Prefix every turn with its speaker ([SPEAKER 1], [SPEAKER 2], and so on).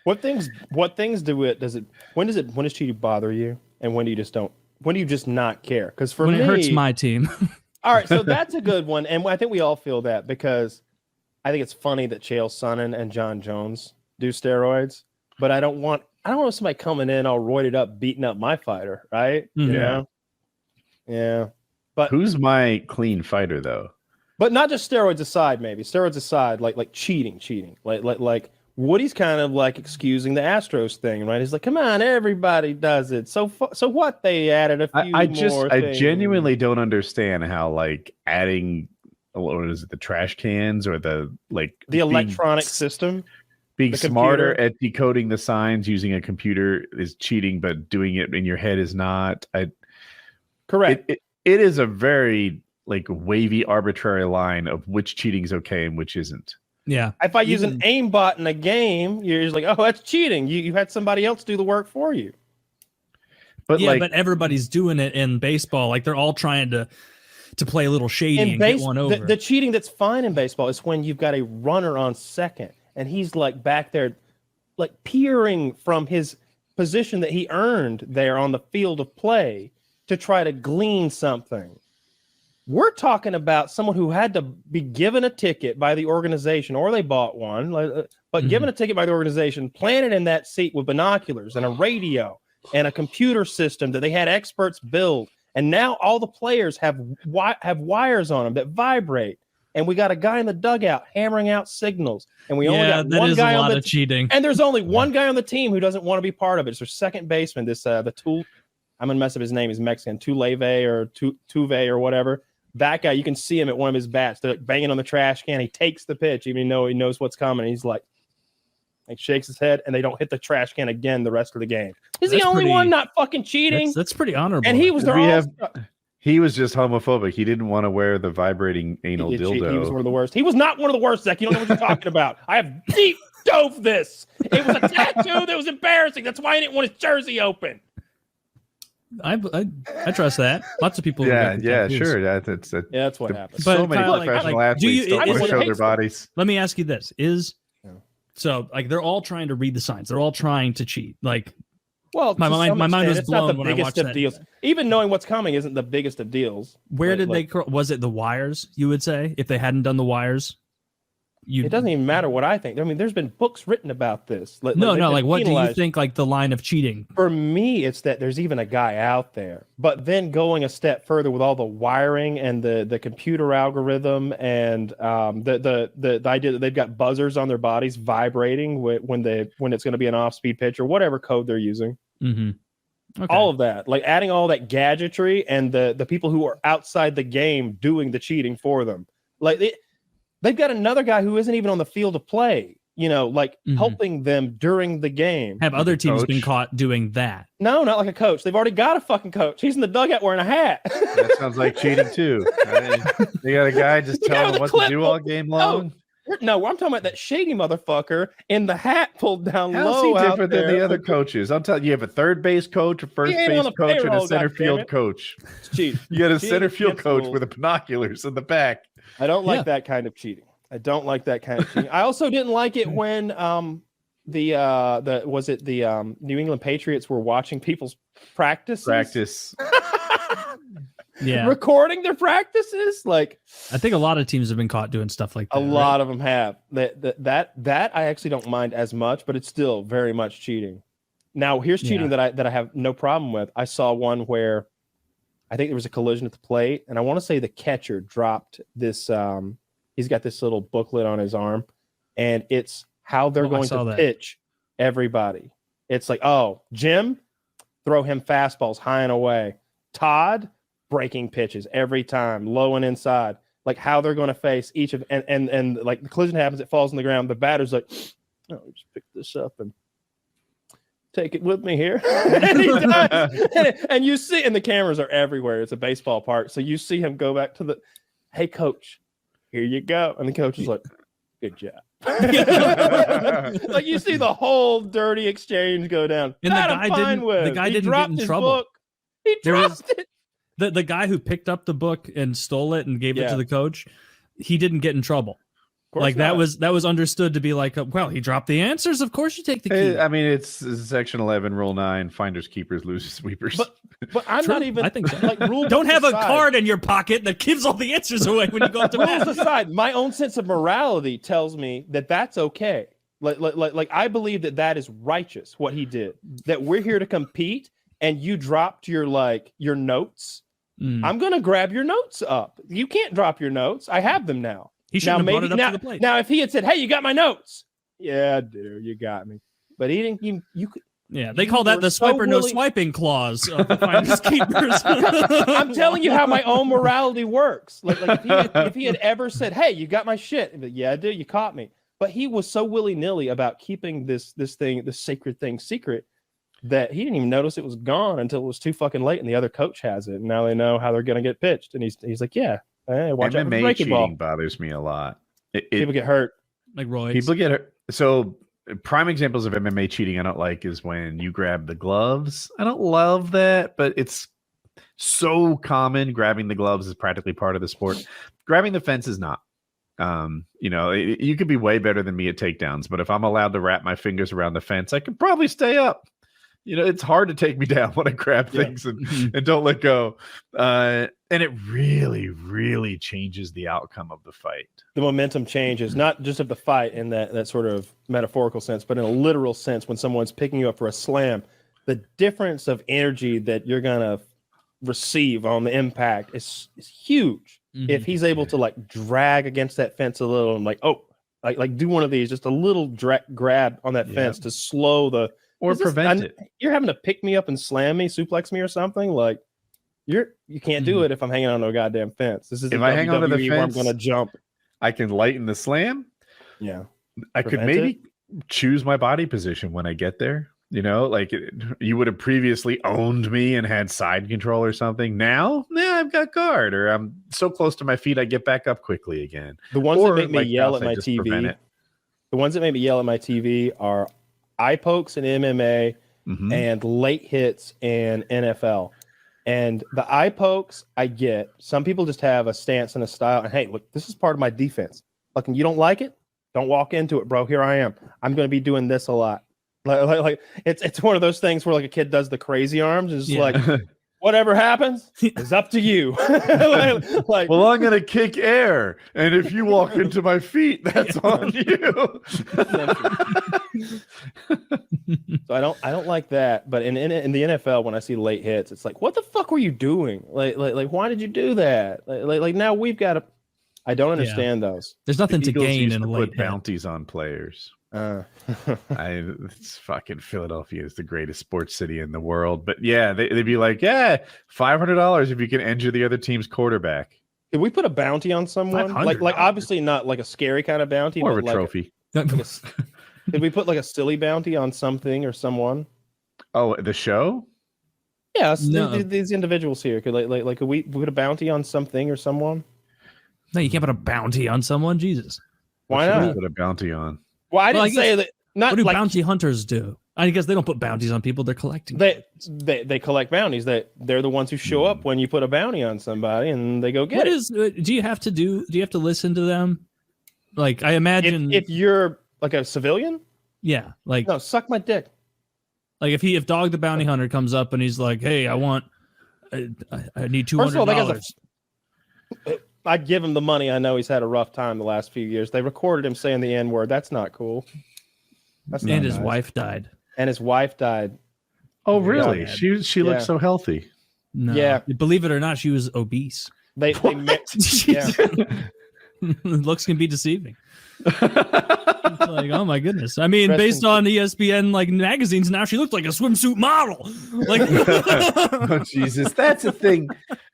[SPEAKER 1] What things when does cheating bother you, and when do you just not care? Because for
[SPEAKER 2] when
[SPEAKER 1] me,
[SPEAKER 2] it hurts my team.
[SPEAKER 1] all right, so that's a good one, and I think we all feel that because I think it's funny that Chael Sonnen and John Jones do steroids, but I don't want somebody coming in all roided up, beating up my fighter, right?
[SPEAKER 2] Mhm.
[SPEAKER 1] You know? Yeah. But
[SPEAKER 3] who's my clean fighter though?
[SPEAKER 1] But not just steroids aside, maybe steroids aside, like cheating, like Woody's kind of like excusing the Astros thing, right? He's like, come on, everybody does it. So what? They added a few
[SPEAKER 3] I
[SPEAKER 1] things.
[SPEAKER 3] genuinely don't understand how like adding what is it, the trash cans or the
[SPEAKER 1] electronic system,
[SPEAKER 3] being
[SPEAKER 1] the
[SPEAKER 3] smarter
[SPEAKER 1] computer.
[SPEAKER 3] at decoding the signs using a computer is cheating, but doing it in your head is not.
[SPEAKER 1] Correct.
[SPEAKER 3] It is a very like wavy, arbitrary line of which cheating is okay and which isn't.
[SPEAKER 2] Yeah.
[SPEAKER 1] If I use an aimbot in a game, you're just like, oh, that's cheating. You had somebody else do the work for you.
[SPEAKER 2] But but everybody's doing it in baseball. Like they're all trying to play a little shady and get one over.
[SPEAKER 1] The cheating that's fine in baseball is when you've got a runner on second and he's like back there, like peering from his position that he earned there on the field of play to try to glean something. We're talking about someone who had to be given a ticket by the organization, or they bought one, but given a ticket by the organization, planted in that seat with binoculars and a radio and a computer system that they had experts build. And now all the players have wires on them that vibrate. And we got a guy in the dugout hammering out signals. And we only got one guy on the
[SPEAKER 2] cheating.
[SPEAKER 1] And there's only one guy on the team who doesn't want to be part of it. It's their second baseman, the tool. I'm gonna mess up his name. He's Mexican, Tuleve or Tuve or whatever. That guy, you can see him at one of his bats. They're like banging on the trash can. He takes the pitch, even though he knows what's coming. He's like shakes his head, and they don't hit the trash can again the rest of the game. He's the only one not fucking cheating.
[SPEAKER 2] That's pretty honorable.
[SPEAKER 1] And he was their
[SPEAKER 3] He was just homophobic. He didn't want to wear the vibrating anal dildo.
[SPEAKER 1] He was one of the worst. He was not one of the worst, Zach. You don't know what you're talking about. I have deep dove this. It was a tattoo that was embarrassing. That's why he didn't want his jersey open.
[SPEAKER 2] I trust that. Lots of people.
[SPEAKER 3] Yeah, sure. That's
[SPEAKER 1] what happens.
[SPEAKER 3] So many professional athletes don't want to show their bodies.
[SPEAKER 2] Let me ask you this: so like they're all trying to read the signs. They're all trying to cheat. Like,
[SPEAKER 1] well,
[SPEAKER 2] my mind was blown when I watched that.
[SPEAKER 1] Deals. Even knowing what's coming isn't the biggest of deals.
[SPEAKER 2] Where did they? Was it the wires? You would say if they hadn't done the wires.
[SPEAKER 1] It doesn't even matter what I think. I mean, there's been books written about this.
[SPEAKER 2] Like what do you think? Like the line of cheating?
[SPEAKER 1] For me, it's that there's even a guy out there. But then going a step further with all the wiring and the computer algorithm and the idea that they've got buzzers on their bodies vibrating when it's going to be an off-speed pitch or whatever code they're using.
[SPEAKER 2] Mm-hmm. Okay.
[SPEAKER 1] All of that, like adding all that gadgetry and the people who are outside the game doing the cheating for them, They've got another guy who isn't even on the field of play, helping them during the game.
[SPEAKER 2] Have other teams been caught doing that?
[SPEAKER 1] No, not like a coach. They've already got a fucking coach. He's in the dugout wearing a hat.
[SPEAKER 3] That sounds like cheating too. They got a guy just telling them what to do all game long.
[SPEAKER 1] No, I'm talking about that shady motherfucker in the hat pulled down low.
[SPEAKER 3] How's he different than the other coaches? I'm telling you, you have a third base coach, a first base coach, and a center field coach. You got a center field coach with the binoculars in the back.
[SPEAKER 1] I don't like that kind of cheating. I don't like that kind of cheating. I also didn't like it when New England Patriots were watching people's practices. Recording their practices. Like,
[SPEAKER 2] I think a lot of teams have been caught doing stuff like that.
[SPEAKER 1] A lot of them have. That I actually don't mind as much, but it's still very much cheating. Now, here's cheating that I have no problem with. I saw one where I think there was a collision at the plate, and I want to say the catcher dropped this. He's got this little booklet on his arm, and it's how they're going to pitch everybody. It's like, Jim, throw him fastballs high and away. Todd, breaking pitches every time, low and inside. Like how they're going to face each of and like the collision happens, it falls on the ground. The batter's like, just pick this up and take it with me here. And he does. And you see, and the cameras are everywhere. It's a baseball park. So you see him go back to hey, coach, here you go. And the coach is like, good job. Like you see the whole dirty exchange go down.
[SPEAKER 2] And the guy didn't get in trouble.
[SPEAKER 1] Book. He dropped it.
[SPEAKER 2] The guy who picked up the book and stole it and gave it to the coach, he didn't get in trouble. Like that was understood to be like, well, he dropped the answers. Of course, you take the key.
[SPEAKER 3] I mean, it's Section 11, Rule 9: finders, keepers, losers, sweepers.
[SPEAKER 1] But I'm not even.
[SPEAKER 2] I think so.
[SPEAKER 1] Like rule.
[SPEAKER 2] Don't have
[SPEAKER 1] aside,
[SPEAKER 2] a card in your pocket that gives all the answers away when you go up to
[SPEAKER 1] rules
[SPEAKER 2] math.
[SPEAKER 1] aside, my own sense of morality tells me that that's okay. Like I believe that is righteous what he did. That we're here to compete, and you dropped your notes. I'm gonna grab your notes up. You can't drop your notes. I have them now.
[SPEAKER 2] He should have brought it up to the plate.
[SPEAKER 1] Now, if he had said, "Hey, you got my notes," yeah, dude, you got me. But he didn't. You could.
[SPEAKER 2] Yeah, they call that the swiper no swiping clause of the finders keepers.
[SPEAKER 1] I'm telling you how my own morality works. Like if he had ever said, "Hey, you got my shit," yeah, dude, you caught me. But he was so willy-nilly about keeping this sacred thing secret that he didn't even notice it was gone until it was too fucking late, and the other coach has it. And now they know how they're gonna get pitched. And he's like, yeah. Hey, watch out for
[SPEAKER 3] MMA cheating
[SPEAKER 1] ball.
[SPEAKER 3] bothers me a lot.
[SPEAKER 1] People get hurt.
[SPEAKER 2] Like roids.
[SPEAKER 3] People get hurt. So prime examples of MMA cheating I don't like is when you grab the gloves. I don't love that, but it's so common. Grabbing the gloves is practically part of the sport. Grabbing the fence is not. You could be way better than me at takedowns, but if I'm allowed to wrap my fingers around the fence, I could probably stay up. It's hard to take me down when I grab things and don't let go. And it really, really changes the outcome of the fight.
[SPEAKER 1] The momentum changes, not just of the fight in that sort of metaphorical sense, but in a literal sense when someone's picking you up for a slam. The difference of energy that you're going to receive on the impact is huge. Mm-hmm. If he's able to like drag against that fence a little and like do one of these, just a little grab on that fence to slow the...
[SPEAKER 3] Or prevent it.
[SPEAKER 1] You're having to pick me up and slam me, suplex me or something. Like you can't do it if I'm hanging on to a goddamn fence. This is
[SPEAKER 3] if I hang on to the fence,
[SPEAKER 1] I'm gonna jump.
[SPEAKER 3] I can lighten the slam.
[SPEAKER 1] Yeah,
[SPEAKER 3] I could maybe choose my body position when I get there. You would have previously owned me and had side control or something. Now, I've got guard, or I'm so close to my feet I get back up quickly again.
[SPEAKER 1] The ones that make me yell at my TV. The ones that make me yell at my TV are eye pokes in MMA and late hits in NFL. And the eye pokes, I get. Some people just have a stance and a style. And hey, look, this is part of my defense. Look, and you don't like it? Don't walk into it, bro. Here I am. I'm going to be doing this a lot. Like it's one of those things where like a kid does the crazy arms. It's like whatever happens is up to you.
[SPEAKER 3] Well, I'm going to kick air, and if you walk into my feet, that's on you.
[SPEAKER 1] So I don't like that. But in the NFL, when I see late hits, it's like, what the fuck were you doing? Like why did you do that? Like now we've got to. I don't understand those.
[SPEAKER 2] There's nothing to gain in a late
[SPEAKER 3] hit. Bounties on players. It's fucking Philadelphia is the greatest sports city in the world, but yeah, they'd be like, $500 if you can injure the other team's quarterback.
[SPEAKER 1] Did we put a bounty on someone? Like obviously not like a scary kind of bounty,
[SPEAKER 3] or a trophy.
[SPEAKER 1] Did we put like a silly bounty on something or someone?
[SPEAKER 3] Oh, the show?
[SPEAKER 1] Yes, these individuals here could could we put a bounty on something or someone?
[SPEAKER 2] No, you can't put a bounty on someone. Jesus,
[SPEAKER 3] why not put a bounty on?
[SPEAKER 1] Well, I didn't say that. Not
[SPEAKER 2] what do
[SPEAKER 1] like,
[SPEAKER 2] bounty hunters do? I guess they don't put bounties on people; they're collecting.
[SPEAKER 1] They collect bounties. They're the ones who show up when you put a bounty on somebody, and they go get it.
[SPEAKER 2] Do you have to listen to them? Like I imagine,
[SPEAKER 1] if you're like a civilian,
[SPEAKER 2] yeah, like
[SPEAKER 1] no, suck my dick.
[SPEAKER 2] Like if Dog the Bounty Hunter comes up and he's like, "Hey, I need $200."
[SPEAKER 1] I'd give him the money. I know he's had a rough time the last few years. They recorded him saying the N-word. That's not cool.
[SPEAKER 2] And his wife died.
[SPEAKER 3] Oh, really? She looked so healthy.
[SPEAKER 2] No. Yeah. Believe it or not, she was obese. Looks can be deceiving. Like, oh my goodness. I mean, based on ESPN like magazines now, she looked like a swimsuit model. Like
[SPEAKER 3] oh Jesus, that's the thing.